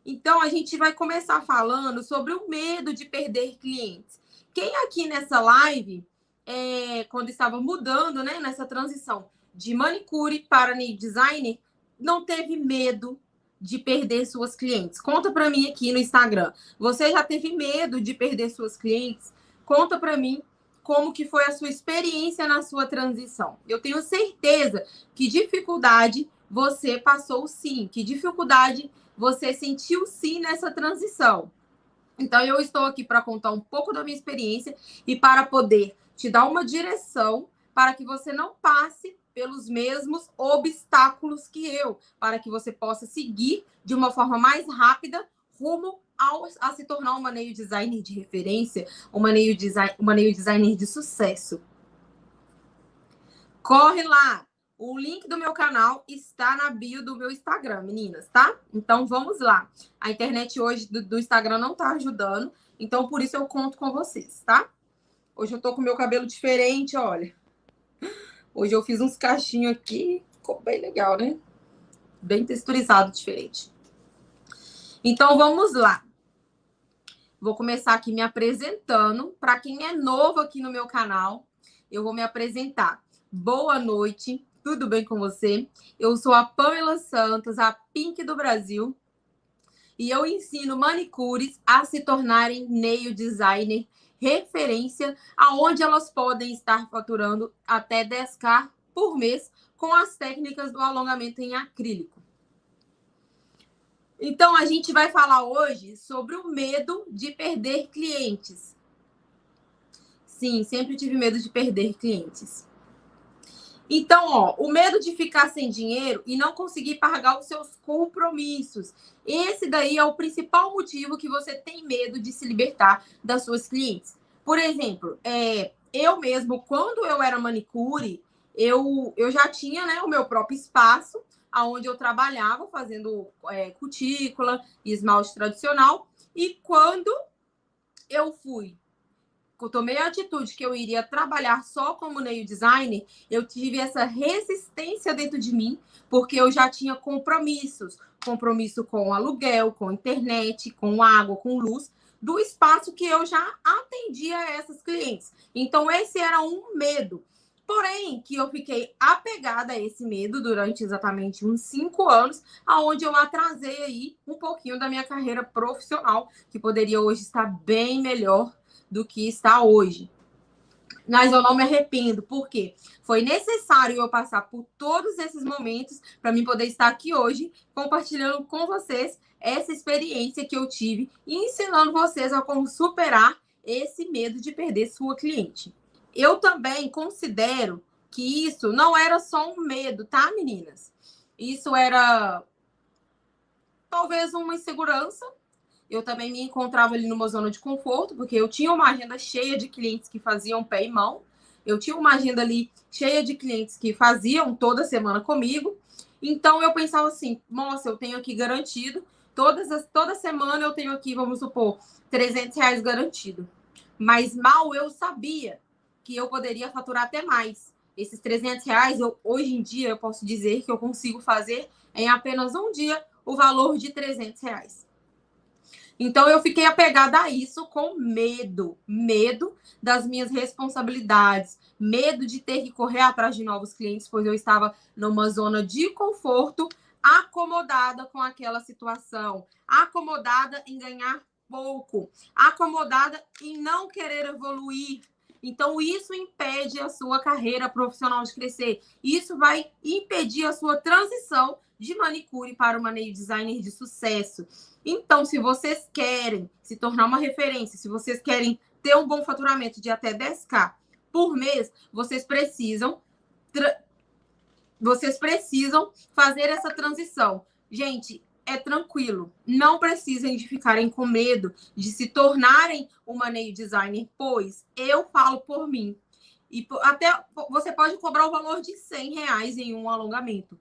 Então, a gente vai começar falando sobre o medo de perder clientes. Quem aqui nessa live, quando estava mudando, né, nessa transição de manicure para nail designer, não teve medo de perder suas clientes? Conta para mim aqui no Instagram. Você já teve medo de perder suas clientes? Conta para mim como que foi a sua experiência na sua transição. Eu tenho certeza que dificuldade você passou sim, que dificuldade você sentiu sim nessa transição. Então, eu estou aqui para contar um pouco da minha experiência e para poder te dar uma direção para que você não passe pelos mesmos obstáculos que eu, para que você possa seguir de uma forma mais rápida rumo a se tornar uma nail designer de referência, uma nail designer de sucesso. Corre lá! O link do meu canal está na bio do meu Instagram, meninas, tá? Então, vamos lá. A internet hoje do Instagram não tá ajudando, então por isso eu conto com vocês, tá? Hoje eu tô com meu cabelo diferente, olha. Hoje eu fiz uns cachinhos aqui, ficou bem legal, né? Bem texturizado, diferente. Então, vamos lá. Vou começar aqui me apresentando. Para quem é novo aqui no meu canal, eu vou me apresentar. Boa noite, tudo bem com você? Eu sou a Pamela Santos, a Pink do Brasil, e eu ensino manicures a se tornarem nail designer referência, aonde elas podem estar faturando até 10K por mês com as técnicas do alongamento em acrílico. Então, a gente vai falar hoje sobre o medo de perder clientes. Sim, sempre tive medo de perder clientes. Então, ó, o medo de ficar sem dinheiro e não conseguir pagar os seus compromissos. Esse daí é o principal motivo que você tem medo de se libertar das suas clientes. Por exemplo, eu mesmo, quando eu era manicure, eu já tinha, né, o meu próprio espaço, onde eu trabalhava fazendo cutícula e esmalte tradicional. E quando eu tomei a atitude que eu iria trabalhar só como nail designer, eu tive essa resistência dentro de mim, porque eu já tinha compromissos. Compromisso com aluguel, com internet, com água, com luz, do espaço que eu já atendia a essas clientes. Então, esse era um medo. Porém, que eu fiquei apegada a esse medo durante exatamente uns 5 anos, aonde eu atrasei aí um pouquinho da minha carreira profissional, que poderia hoje estar bem melhor do que está hoje. Mas eu não me arrependo, porque foi necessário eu passar por todos esses momentos para mim poder estar aqui hoje compartilhando com vocês essa experiência que eu tive e ensinando vocês a como superar esse medo de perder sua cliente. Eu também considero que isso não era só um medo, tá, meninas? Isso era talvez uma insegurança. Eu também me encontrava ali numa zona de conforto, porque eu tinha uma agenda cheia de clientes que faziam pé e mão. Eu tinha uma agenda ali cheia de clientes que faziam toda semana comigo. Então, eu pensava assim, nossa, eu tenho aqui garantido. Toda semana eu tenho aqui, vamos supor, R$300 garantido. Mas mal eu sabia que eu poderia faturar até mais. Esses R$300, hoje em dia, eu posso dizer que eu consigo fazer em apenas um dia o valor de R$300. Então, eu fiquei apegada a isso com medo. Medo das minhas responsabilidades. Medo de ter que correr atrás de novos clientes, pois eu estava numa zona de conforto, acomodada com aquela situação. Acomodada em ganhar pouco. Acomodada em não querer evoluir. Então, isso impede a sua carreira profissional de crescer. Isso vai impedir a sua transição de manicure para uma nail designer de sucesso. Então, se vocês querem se tornar uma referência, se vocês querem ter um bom faturamento de até 10K por mês, vocês precisam fazer essa transição. Gente, é tranquilo. Não precisem de ficarem com medo de se tornarem uma nail designer, pois eu falo por mim. E até você pode cobrar o valor de R$100 em um alongamento,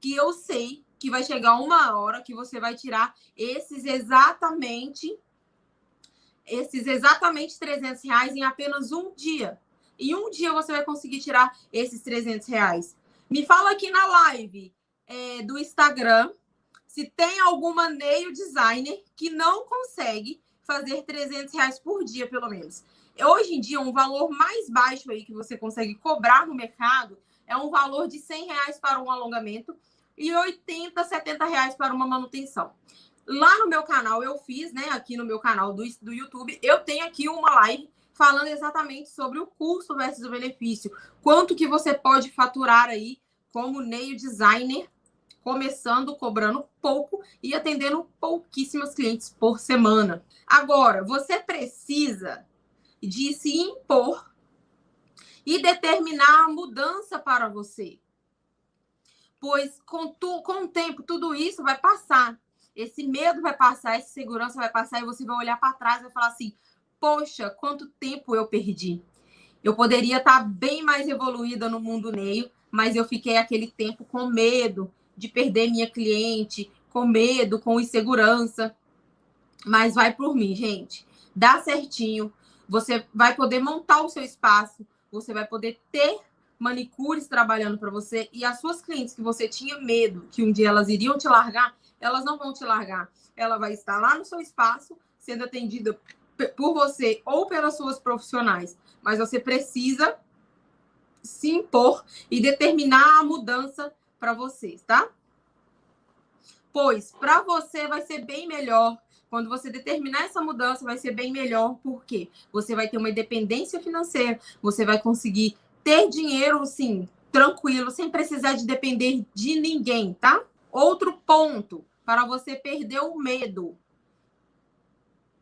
que eu sei que vai chegar uma hora que você vai tirar esses exatamente R$300 em apenas um dia. Em um dia você vai conseguir tirar esses R$300. Me fala aqui na live do Instagram se tem alguma nail designer que não consegue fazer R$300 por dia, pelo menos. Hoje em dia, um valor mais baixo aí que você consegue cobrar no mercado é um valor de R$100 para um alongamento e R$80, R$70 para uma manutenção. Lá no meu canal eu fiz, né? Aqui no meu canal do YouTube, eu tenho aqui uma live falando exatamente sobre o custo versus o benefício. Quanto que você pode faturar aí como nail designer, começando cobrando pouco e atendendo pouquíssimos clientes por semana. Agora, você precisa de se impor e determinar a mudança para você. Pois com o tempo, tudo isso vai passar. Esse medo vai passar, essa segurança vai passar e você vai olhar para trás e vai falar assim, poxa, quanto tempo eu perdi. Eu poderia estar bem mais evoluída no mundo nail, mas eu fiquei aquele tempo com medo de perder minha cliente, com medo, com insegurança. Mas vai por mim, gente. Dá certinho. Você vai poder montar o seu espaço, você vai poder ter manicures trabalhando para você e as suas clientes que você tinha medo que um dia elas iriam te largar, elas não vão te largar. Ela vai estar lá no seu espaço, sendo atendida por você ou pelas suas profissionais. Mas você precisa se impor e determinar a mudança para vocês, tá? Pois para você vai ser bem melhor. Quando você determinar essa mudança, vai ser bem melhor, porque você vai ter uma independência financeira, você vai conseguir ter dinheiro, sim, tranquilo, sem precisar de depender de ninguém, tá? Outro ponto, para você perder o medo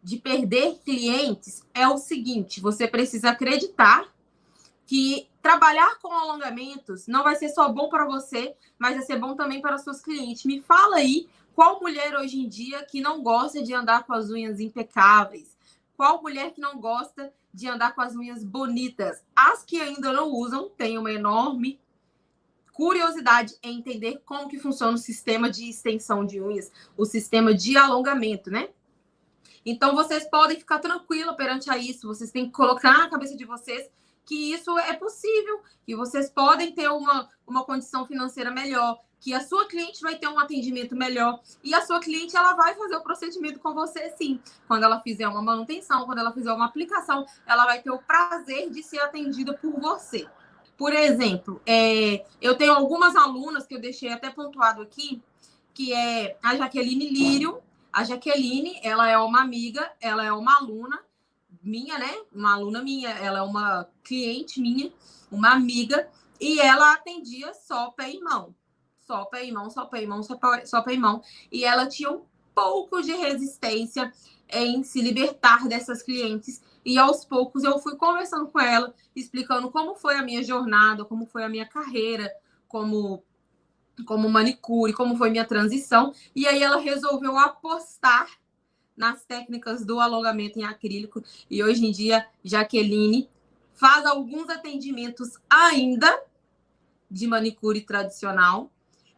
de perder clientes, é o seguinte, você precisa acreditar que trabalhar com alongamentos não vai ser só bom para você, mas vai ser bom também para os seus clientes. Me fala aí, qual mulher hoje em dia que não gosta de andar com as unhas impecáveis? Qual mulher que não gosta de andar com as unhas bonitas? As que ainda não usam têm uma enorme curiosidade em entender como que funciona o sistema de extensão de unhas, o sistema de alongamento, né? Então, vocês podem ficar tranquilos perante a isso. Vocês têm que colocar na cabeça de vocês que isso é possível, que vocês podem ter uma condição financeira melhor, que a sua cliente vai ter um atendimento melhor e a sua cliente ela vai fazer o procedimento com você, sim. Quando ela fizer uma manutenção, quando ela fizer uma aplicação, ela vai ter o prazer de ser atendida por você. Por exemplo, eu tenho algumas alunas que eu deixei até pontuado aqui, que é a Jaqueline Lírio. A Jaqueline, ela é uma amiga, ela é uma aluna minha, né? Uma aluna minha, ela é uma cliente minha, uma amiga, e ela atendia só pé e mão. Só pé e mão, só pé e mão, só pé e mão. E ela tinha um pouco de resistência em se libertar dessas clientes. E aos poucos eu fui conversando com ela, explicando como foi a minha jornada, como foi a minha carreira, como manicure, como foi minha transição. E aí ela resolveu apostar nas técnicas do alongamento em acrílico. E hoje em dia, Jaqueline faz alguns atendimentos ainda de manicure tradicional,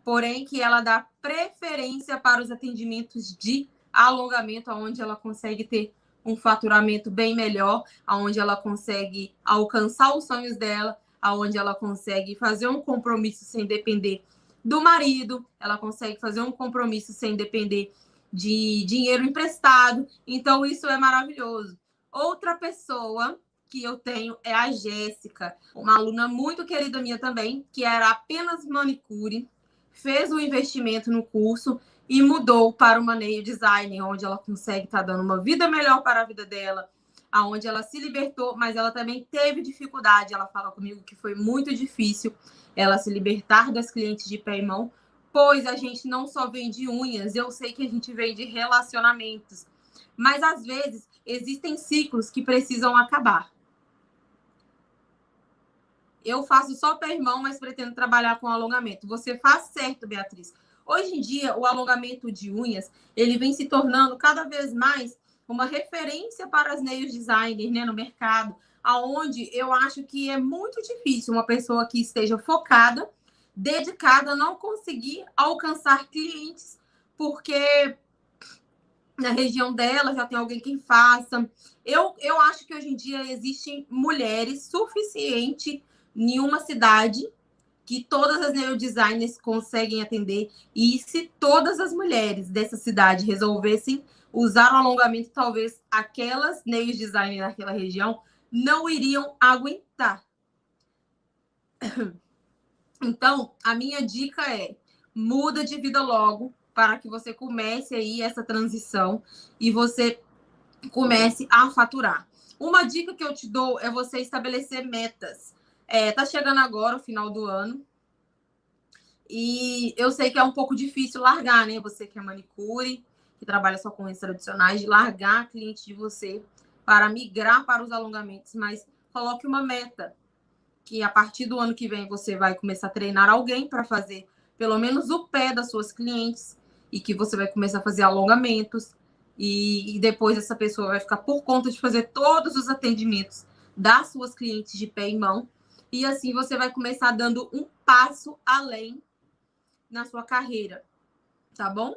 porém que ela dá preferência para os atendimentos de alongamento, onde ela consegue ter um faturamento bem melhor, onde ela consegue alcançar os sonhos dela, onde ela consegue fazer um compromisso sem depender do marido, ela consegue fazer um compromisso sem depender de dinheiro emprestado. Então, isso é maravilhoso. Outra pessoa que eu tenho é a Jéssica, uma aluna muito querida minha também, que era apenas manicure, fez um investimento no curso e mudou para uma nail design, onde ela consegue estar dando uma vida melhor para a vida dela, aonde ela se libertou, mas ela também teve dificuldade. Ela fala comigo que foi muito difícil ela se libertar das clientes de pé e mão, pois a gente não só vende unhas, eu sei que a gente vende relacionamentos, mas às vezes existem ciclos que precisam acabar. Eu faço só pé e mão, mas pretendo trabalhar com alongamento. Você faz certo, Beatriz. Hoje em dia, o alongamento de unhas, ele vem se tornando cada vez mais uma referência para as nail designers, né, no mercado, aonde eu acho que é muito difícil uma pessoa que esteja focada, dedicada, não conseguir alcançar clientes, porque na região dela já tem alguém que faça. Eu acho que hoje em dia existem mulheres suficientes em uma cidade que todas as nail designers conseguem atender. E se todas as mulheres dessa cidade resolvessem usar o alongamento, talvez aquelas nail designers naquela região não iriam aguentar. Então, a minha dica é: muda de vida logo, para que você comece aí essa transição e você comece a faturar. Uma dica que eu te dou é você estabelecer metas. Tá chegando agora o final do ano e eu sei que é um pouco difícil largar, né? Você que é manicure, que trabalha só com unhas tradicionais, de largar a cliente de você para migrar para os alongamentos, mas coloque uma meta que a partir do ano que vem você vai começar a treinar alguém para fazer pelo menos o pé das suas clientes e que você vai começar a fazer alongamentos e depois essa pessoa vai ficar por conta de fazer todos os atendimentos das suas clientes de pé e mão e assim você vai começar dando um passo além na sua carreira, tá bom?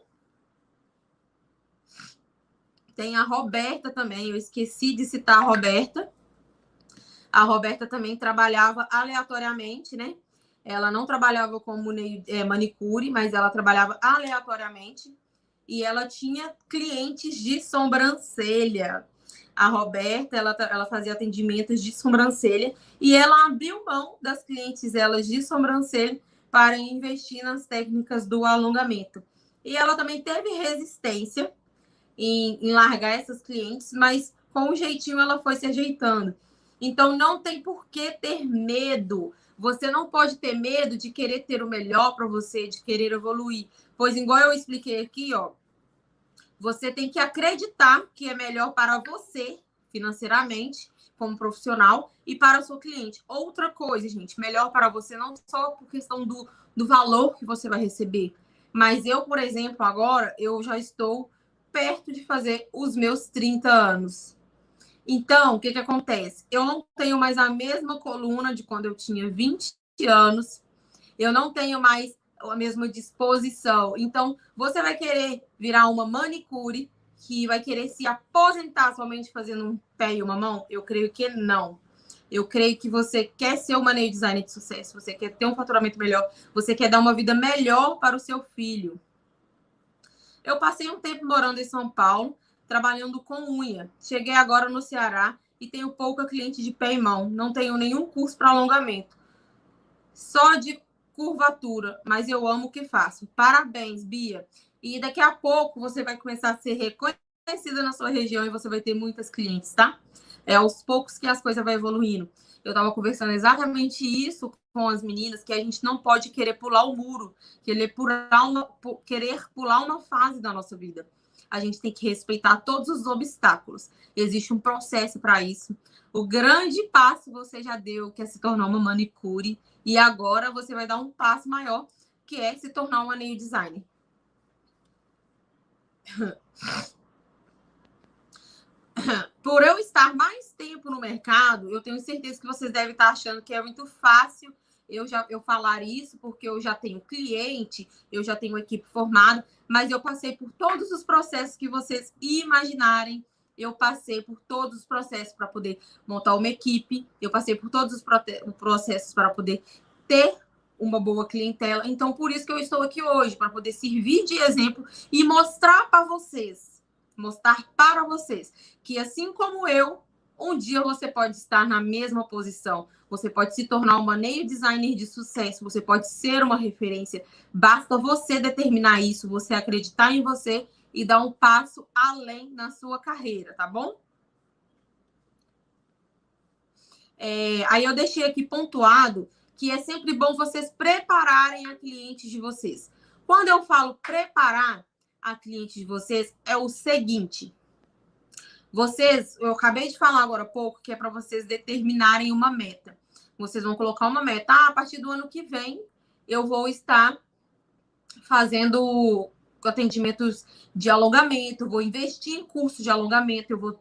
Tem a Roberta também, eu esqueci de citar a Roberta. A Roberta também trabalhava aleatoriamente, né? Ela não trabalhava como manicure, mas ela trabalhava aleatoriamente. E ela tinha clientes de sobrancelha. A Roberta, ela fazia atendimentos de sobrancelha. E ela abriu mão das clientes delas de sobrancelha para investir nas técnicas do alongamento. E ela também teve resistência em largar essas clientes, mas com um jeitinho ela foi se ajeitando. Então, não tem por que ter medo. Você não pode ter medo de querer ter o melhor para você, de querer evoluir. Pois, igual eu expliquei aqui, ó, você tem que acreditar que é melhor para você, financeiramente, como profissional, e para o seu cliente. Outra coisa, gente, melhor para você não só por questão do valor que você vai receber, mas eu, por exemplo, agora, eu já estou perto de fazer os meus 30 anos. Então, o que acontece? Eu não tenho mais a mesma coluna de quando eu tinha 20 anos, eu não tenho mais a mesma disposição. Então, você vai querer virar uma manicure que vai querer se aposentar somente fazendo um pé e uma mão? Eu creio que não. Eu creio que você quer ser uma nail designer de sucesso, você quer ter um faturamento melhor, você quer dar uma vida melhor para o seu filho. Eu passei um tempo morando em São Paulo, trabalhando com unha. Cheguei agora no Ceará e tenho pouca cliente de pé e mão. Não tenho nenhum curso para alongamento. Só de curvatura, mas eu amo o que faço. Parabéns, Bia. E daqui a pouco você vai começar a ser reconhecida na sua região e você vai ter muitas clientes, tá? É aos poucos que as coisas vão evoluindo. Eu estava conversando exatamente isso com as meninas, que a gente não pode querer pular o muro, querer pular uma fase da nossa vida. A gente tem que respeitar todos os obstáculos. Existe um processo para isso. O grande passo você já deu, que é se tornar uma manicure, e agora você vai dar um passo maior, que é se tornar uma nail designer. Por eu estar mais tempo no mercado, eu tenho certeza que vocês devem estar achando que é muito fácil eu falar isso, porque eu já tenho cliente, eu já tenho equipe formada, mas eu passei por todos os processos que vocês imaginarem. Eu passei por todos os processos para poder montar uma equipe, eu passei por todos os processos para poder ter uma boa clientela. Então, por isso que eu estou aqui hoje, para poder servir de exemplo e mostrar para vocês que, assim como eu, um dia você pode estar na mesma posição. Você pode se tornar uma nail designer de sucesso, você pode ser uma referência. Basta você determinar isso, você acreditar em você e dar um passo além na sua carreira, tá bom? Aí eu deixei aqui pontuado que é sempre bom vocês prepararem a cliente de vocês. Quando eu falo preparar a cliente de vocês, é o seguinte: eu acabei de falar agora há pouco que é para vocês determinarem uma meta. Vocês vão colocar uma meta. A partir do ano que vem, eu vou estar fazendo atendimentos de alongamento, vou investir em cursos de alongamento, eu vou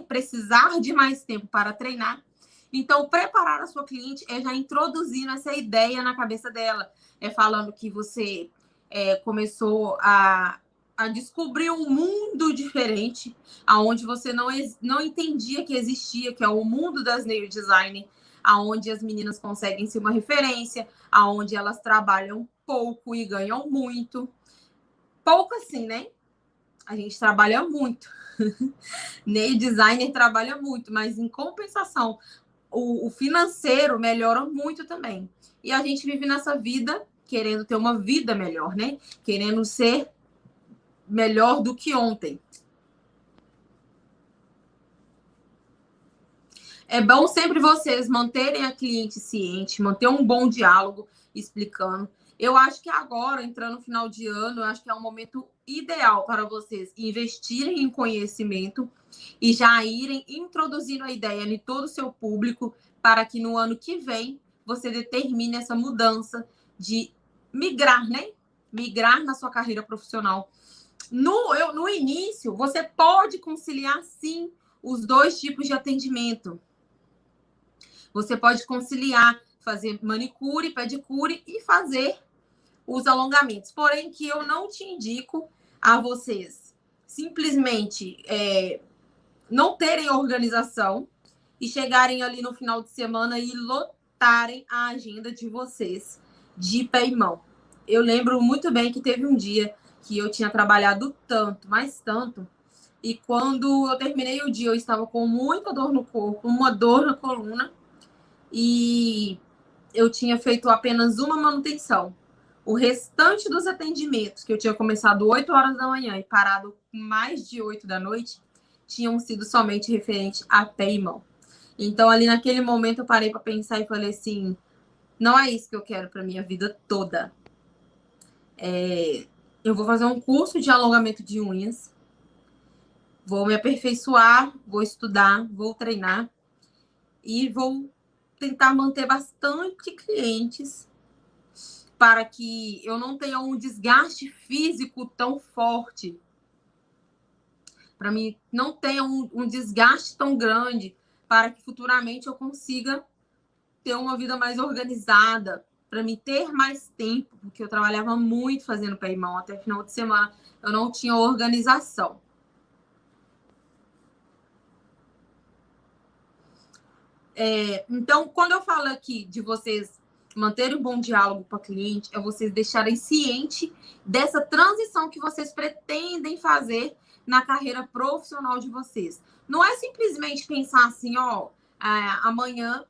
precisar de mais tempo para treinar. Então, preparar a sua cliente é já introduzindo essa ideia na cabeça dela. É falando que você começou a descobrir um mundo diferente, aonde você não entendia que existia, que é o mundo das nail design, aonde as meninas conseguem ser uma referência, aonde elas trabalham pouco e ganham muito. Pouco assim, né? A gente trabalha muito. Nem designer trabalha muito, mas em compensação, o financeiro melhora muito também. E a gente vive nessa vida querendo ter uma vida melhor, né? Querendo ser melhor do que ontem. É bom sempre vocês manterem a cliente ciente, manter um bom diálogo explicando. Eu acho que agora, entrando no final de ano, eu acho que é um momento ideal para vocês investirem em conhecimento e já irem introduzindo a ideia em todo o seu público para que no ano que vem você determine essa mudança de migrar, né? Migrar na sua carreira profissional. No início, você pode conciliar, sim, os dois tipos de atendimento. Você pode conciliar, fazer manicure, pedicure e fazer os alongamentos. Porém, que eu não te indico a vocês simplesmente não terem organização e chegarem ali no final de semana e lotarem a agenda de vocês de pé e mão. Eu lembro muito bem que teve um dia que eu tinha trabalhado tanto, mas tanto, e quando eu terminei o dia, eu estava com muita dor no corpo, uma dor na coluna, e eu tinha feito apenas uma manutenção. O restante dos atendimentos, que eu tinha começado 8 horas da manhã e parado mais de 8 da noite, tinham sido somente referente a pé e mão. Então, ali naquele momento, eu parei para pensar e falei assim, não é isso que eu quero para minha vida toda. Eu vou fazer um curso de alongamento de unhas, vou me aperfeiçoar, vou estudar, vou treinar e vou tentar manter bastante clientes para que eu não tenha um desgaste físico tão forte, para mim não tenha um desgaste tão grande, para que futuramente eu consiga ter uma vida mais organizada, para mim ter mais tempo, porque eu trabalhava muito fazendo pé e mão, até final de semana eu não tinha organização. Então, quando eu falo aqui de vocês manterem um bom diálogo com a cliente, é vocês deixarem ciente dessa transição que vocês pretendem fazer na carreira profissional de vocês. Não é simplesmente pensar assim, ó, amanhã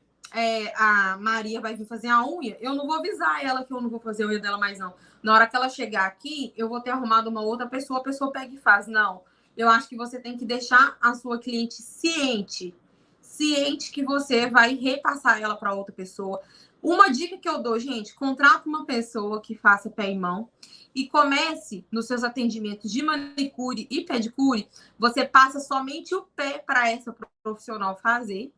a Maria vai vir fazer a unha, eu não vou avisar ela que eu não vou fazer a unha dela mais não. Na hora que ela chegar aqui, eu vou ter arrumado uma outra pessoa, a pessoa pega e faz. Não, eu acho que você tem que deixar a sua cliente ciente que você vai repassar ela para outra pessoa. Uma dica que eu dou, gente, contrata uma pessoa que faça pé e mão e comece nos seus atendimentos de manicure e pedicure, você passa somente o pé para essa profissional fazer.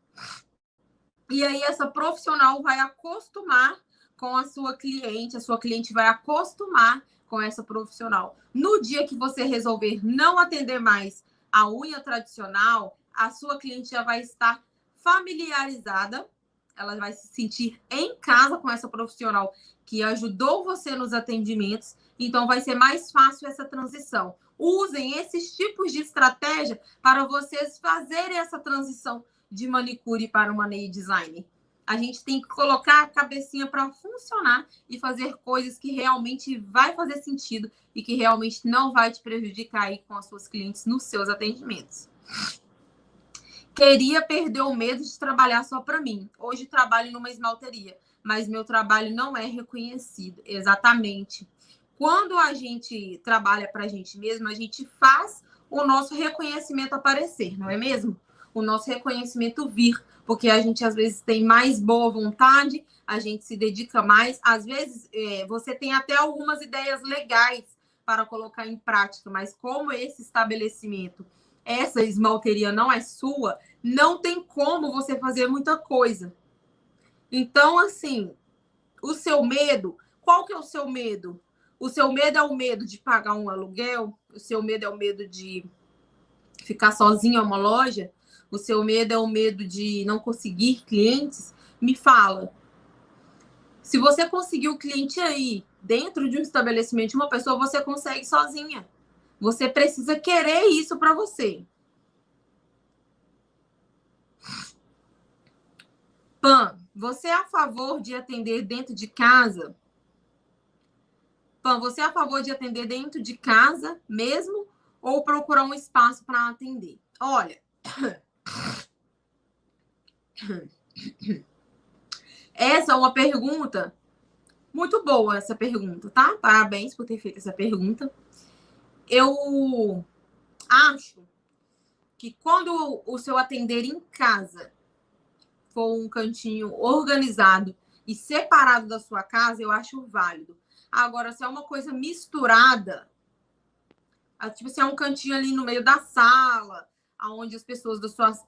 E aí essa profissional vai acostumar com a sua cliente vai acostumar com essa profissional. No dia que você resolver não atender mais a unha tradicional, a sua cliente já vai estar familiarizada, ela vai se sentir em casa com essa profissional que ajudou você nos atendimentos, então vai ser mais fácil essa transição. Usem esses tipos de estratégia para vocês fazerem essa transição de manicure para uma nail design. A gente tem que colocar a cabecinha para funcionar e fazer coisas que realmente vai fazer sentido e que realmente não vai te prejudicar aí com as suas clientes nos seus atendimentos. Queria perder o medo de trabalhar só para mim. Hoje trabalho numa esmalteria, mas meu trabalho não é reconhecido. Exatamente. Quando a gente trabalha para a gente mesmo, a gente faz o nosso reconhecimento aparecer, não é mesmo? O nosso reconhecimento vir, porque a gente às vezes tem mais boa vontade, a gente se dedica mais. Às vezes você tem até algumas ideias legais para colocar em prática, mas como esse estabelecimento, essa esmalteria não é sua, não tem como você fazer muita coisa. Então, assim, o seu medo, qual que é o seu medo? O seu medo é o medo de pagar um aluguel? O seu medo é o medo de ficar sozinho em uma loja? O seu medo é o medo de não conseguir clientes? Me fala. Se você conseguir o cliente aí, dentro de um estabelecimento de uma pessoa, você consegue sozinha. Você precisa querer isso para você. Pan, você é a favor de atender dentro de casa? Pan, você é a favor de atender dentro de casa mesmo ou procurar um espaço para atender? Olha, essa é uma pergunta muito boa, essa pergunta, tá? Parabéns por ter feito essa pergunta. Eu acho que quando o seu atender em casa for um cantinho organizado e separado da sua casa, eu acho válido. Agora, se é uma coisa misturada, tipo, se é um cantinho ali no meio da sala, onde as pessoas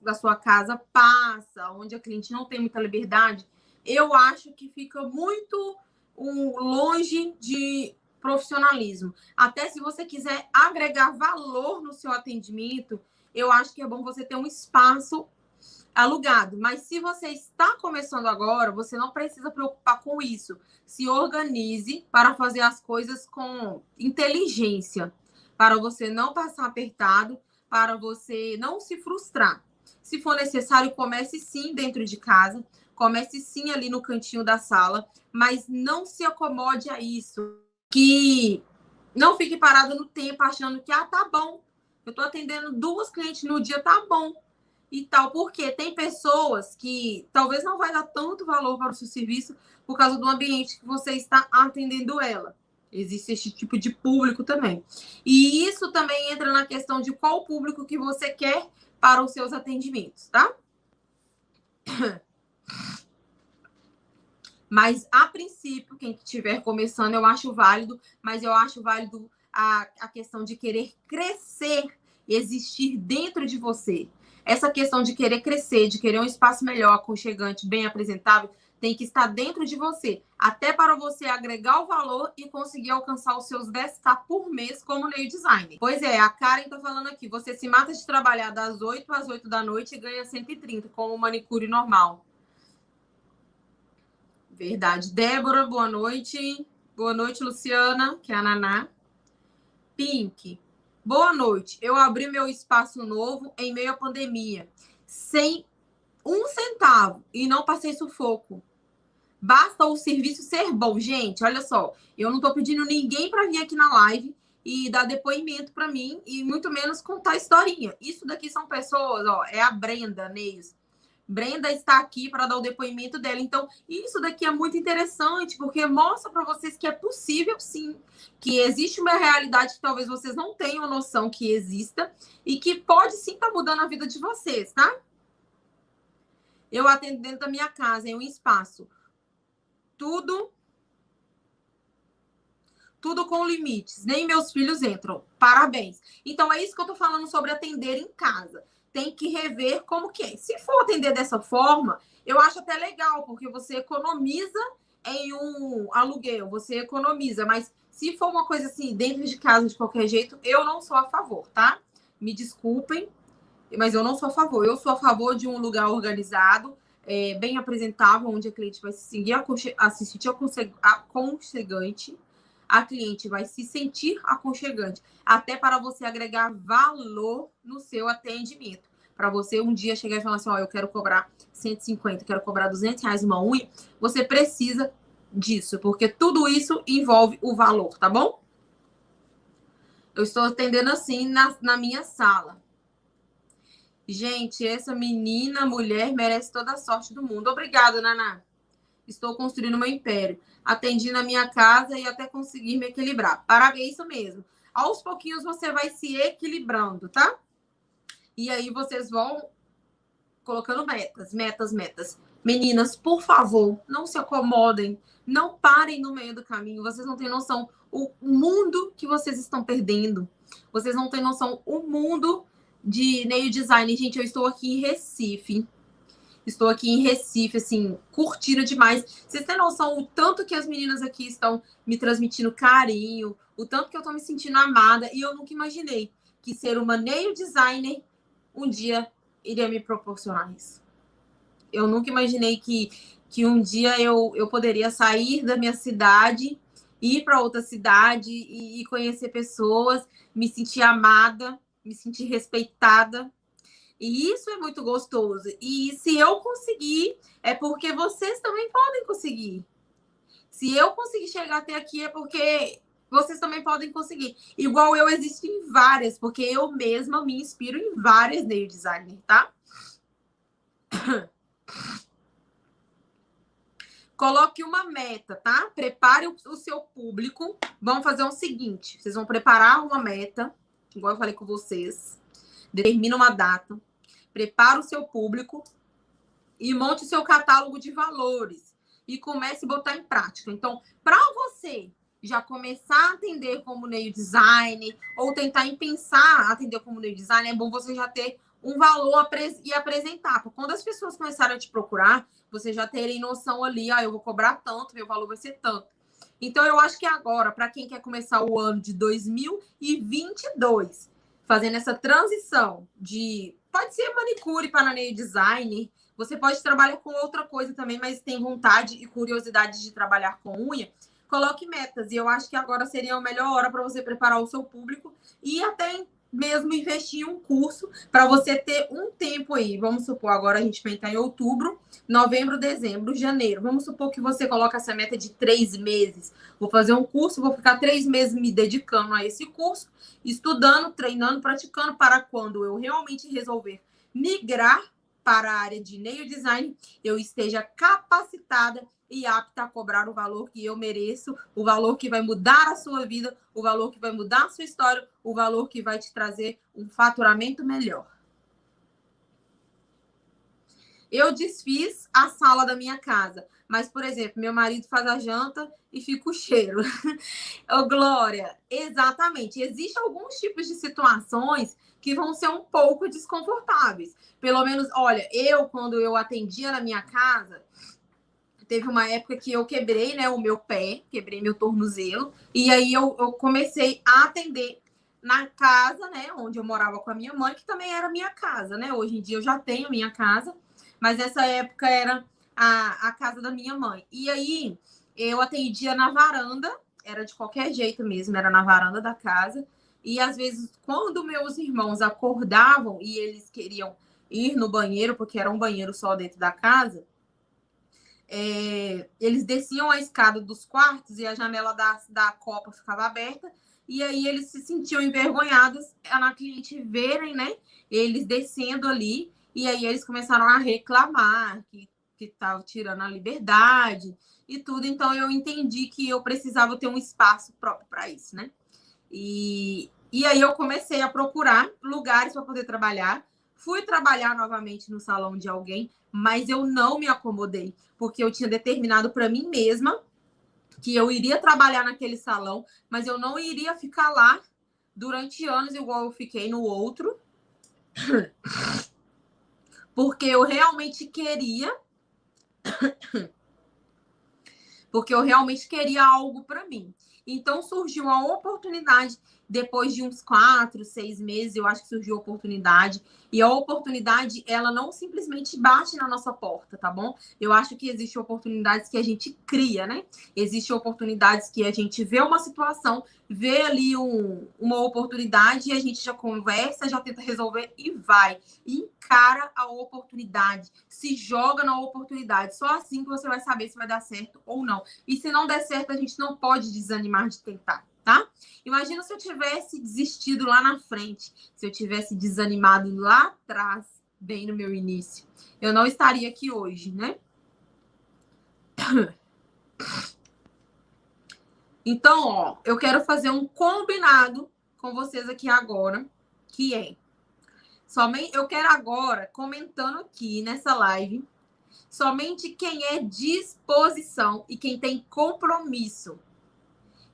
da sua casa passam, onde a cliente não tem muita liberdade, eu acho que fica muito longe de profissionalismo. Até se você quiser agregar valor no seu atendimento, eu acho que é bom você ter um espaço alugado. Mas se você está começando agora, você não precisa preocupar com isso. Se organize para fazer as coisas com inteligência, para você não passar apertado, para você não se frustrar. Se for necessário, comece sim dentro de casa, comece sim ali no cantinho da sala, mas não se acomode a isso, que não fique parado no tempo achando que, tá bom, eu estou atendendo 2 clientes no dia, tá bom, e tal, porque tem pessoas que talvez não vai dar tanto valor para o seu serviço por causa do ambiente que você está atendendo ela. Existe esse tipo de público também. E isso também entra na questão de qual público que você quer para os seus atendimentos, tá? Mas, a princípio, quem estiver começando, eu acho válido, mas eu acho válido a questão de querer crescer, existir dentro de você. Essa questão de querer crescer, de querer um espaço melhor, aconchegante, bem apresentável, tem que estar dentro de você, até para você agregar o valor e conseguir alcançar os seus 10K por mês como nail designer. Pois é, a Karen tá falando aqui, você se mata de trabalhar das 8 às 8 da noite e ganha 130, como manicure normal. Verdade. Débora, boa noite. Boa noite, Luciana, que é a Naná. Pink, boa noite. Eu abri meu espaço novo em meio à pandemia, sem 1 centavo e não passei sufoco. Basta o serviço ser bom. Gente, olha só, eu não tô pedindo ninguém para vir aqui na live e dar depoimento para mim e muito menos contar historinha. Isso daqui são pessoas, ó, é a Brenda Neis. Brenda está aqui para dar o depoimento dela. Então, isso daqui é muito interessante, porque mostra para vocês que é possível, sim, que existe uma realidade que talvez vocês não tenham noção que exista e que pode, sim, estar mudando a vida de vocês, tá? Eu atendo dentro da minha casa, em um espaço. Tudo com limites. Nem meus filhos entram. Parabéns. Então, é isso que eu tô falando sobre atender em casa. Tem que rever como que é. Se for atender dessa forma, eu acho até legal, porque você economiza em um aluguel, você economiza. Mas se for uma coisa assim, dentro de casa, de qualquer jeito, eu não sou a favor, tá? Me desculpem, mas eu não sou a favor. Eu sou a favor de um lugar organizado, bem apresentável, onde a cliente vai se sentir aconchegante. A cliente vai se sentir aconchegante, até para você agregar valor no seu atendimento. Para você um dia chegar e falar assim, eu quero cobrar 150, quero cobrar R$200 uma unha, você precisa disso, porque tudo isso envolve o valor, tá bom? Eu estou atendendo assim na minha sala. Gente, essa menina, mulher, merece toda a sorte do mundo. Obrigada, Naná. Estou construindo meu império. Atendi na minha casa e até conseguir me equilibrar. Parabéns, isso mesmo. Aos pouquinhos você vai se equilibrando, tá? E aí vocês vão colocando metas. Meninas, por favor, não se acomodem. Não parem no meio do caminho. Vocês não têm noção o mundo que vocês estão perdendo. Vocês não têm noção o mundo de nail design. Gente, eu estou aqui em Recife. Estou aqui em Recife, assim, curtindo demais. Vocês têm noção o tanto que as meninas aqui estão me transmitindo carinho, o tanto que eu estou me sentindo amada, e eu nunca imaginei que ser uma nail designer um dia iria me proporcionar isso. Eu nunca imaginei que um dia eu poderia sair da minha cidade, ir para outra cidade e conhecer pessoas, me sentir amada, me sentir respeitada. E isso é muito gostoso. E se eu conseguir, é porque vocês também podem conseguir. Se eu conseguir chegar até aqui, é porque vocês também podem conseguir. Igual eu existo em várias, porque eu mesma me inspiro em várias nail designers, tá? Coloque uma meta, tá? Prepare o seu público. Vamos fazer o seguinte: vocês vão preparar uma meta, igual eu falei com vocês. Determina uma data. Prepara o seu público e monte o seu catálogo de valores. E comece a botar em prática. Então, para você já começar a atender como nail design ou tentar pensar atender como nail design, é bom você já ter um valor e apresentar. Porque quando as pessoas começarem a te procurar, você já terem noção ali, eu vou cobrar tanto, meu valor vai ser tanto. Então, eu acho que agora, para quem quer começar o ano de 2022, fazendo essa transição de... Pode ser manicure para nail design, você pode trabalhar com outra coisa também, mas tem vontade e curiosidade de trabalhar com unha, coloque metas. E eu acho que agora seria a melhor hora para você preparar o seu público e até mesmo investir em um curso para você ter um tempo aí. Vamos supor, agora a gente vai entrar em outubro, novembro, dezembro, janeiro. Vamos supor que você coloca essa meta de 3 meses. Vou fazer um curso, vou ficar 3 meses me dedicando a esse curso, estudando, treinando, praticando, para quando eu realmente resolver migrar para a área de nail design, eu esteja capacitada e apta a cobrar o valor que eu mereço, o valor que vai mudar a sua vida, o valor que vai mudar a sua história, o valor que vai te trazer um faturamento melhor. Eu desfiz a sala da minha casa, mas, por exemplo, meu marido faz a janta e fica o cheiro. Ô, Glória, exatamente. Existem alguns tipos de situações que vão ser um pouco desconfortáveis. Pelo menos, olha, quando eu atendia na minha casa, teve uma época que eu quebrei, né, o meu pé, quebrei meu tornozelo, e aí eu comecei a atender na casa, né, onde eu morava com a minha mãe, que também era minha casa, né? Hoje em dia eu já tenho minha casa, mas nessa época era a casa da minha mãe. E aí eu atendia na varanda, era de qualquer jeito mesmo, era na varanda da casa. E às vezes, quando meus irmãos acordavam e eles queriam ir no banheiro, porque era um banheiro só dentro da casa, eles desciam a escada dos quartos e a janela da copa ficava aberta. E aí eles se sentiam envergonhados na cliente verem, né? Eles descendo ali. E aí eles começaram a reclamar que estava tirando a liberdade e tudo. Então eu entendi que eu precisava ter um espaço próprio para isso, né? E aí eu comecei a procurar lugares para poder trabalhar. Fui trabalhar novamente no salão de alguém, mas eu não me acomodei, porque eu tinha determinado para mim mesma que eu iria trabalhar naquele salão, mas eu não iria ficar lá durante anos igual eu fiquei no outro, porque eu realmente queria algo para mim. Então surgiu a oportunidade, depois de uns 4, 6 meses, eu acho que surgiu a oportunidade. E a oportunidade, ela não simplesmente bate na nossa porta, tá bom? Eu acho que existem oportunidades que a gente cria, né? Existem oportunidades que a gente vê uma situação, vê ali uma oportunidade e a gente já conversa, já tenta resolver e vai. E encara a oportunidade, se joga na oportunidade. Só assim que você vai saber se vai dar certo ou não. E se não der certo, a gente não pode desanimar de tentar, tá? Imagina se eu tivesse desistido lá na frente, se eu tivesse desanimado lá atrás, bem no meu início. Eu não estaria aqui hoje, né? Então, ó, eu quero fazer um combinado com vocês aqui agora, que é somente eu quero agora, comentando aqui nessa live, somente quem é disposição e quem tem compromisso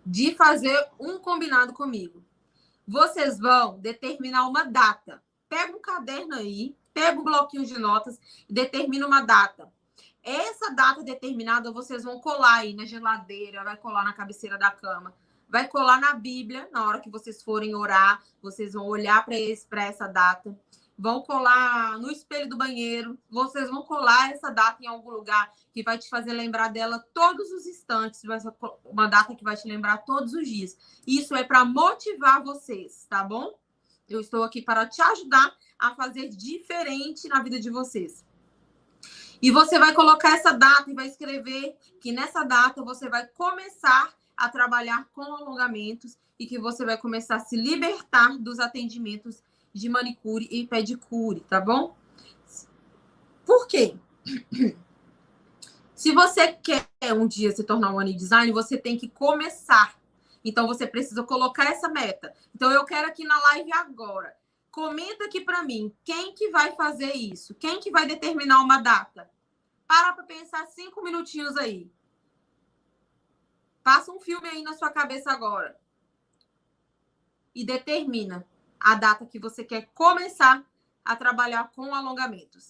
de fazer um combinado comigo. Vocês vão determinar uma data. Pega um caderno aí, pega um bloquinho de notas e determina uma data. Essa data determinada vocês vão colar aí na geladeira, vai colar na cabeceira da cama, vai colar na Bíblia, na hora que vocês forem orar, vocês vão olhar para essa data. Vão colar no espelho do banheiro, vocês vão colar essa data em algum lugar que vai te fazer lembrar dela todos os instantes, vai ser uma data que vai te lembrar todos os dias. Isso é para motivar vocês, tá bom? Eu estou aqui para te ajudar a fazer diferente na vida de vocês. E você vai colocar essa data e vai escrever que nessa data você vai começar a trabalhar com alongamentos e que você vai começar a se libertar dos atendimentos de manicure e pedicure, tá bom? Por quê? Se você quer um dia se tornar um One Design, você tem que começar. Então, você precisa colocar essa meta. Então, eu quero aqui na live agora. Comenta aqui para mim, quem que vai fazer isso? Quem que vai determinar uma data? Para pensar 5 minutinhos aí. Passa um filme aí na sua cabeça agora. E determina a data que você quer começar a trabalhar com alongamentos.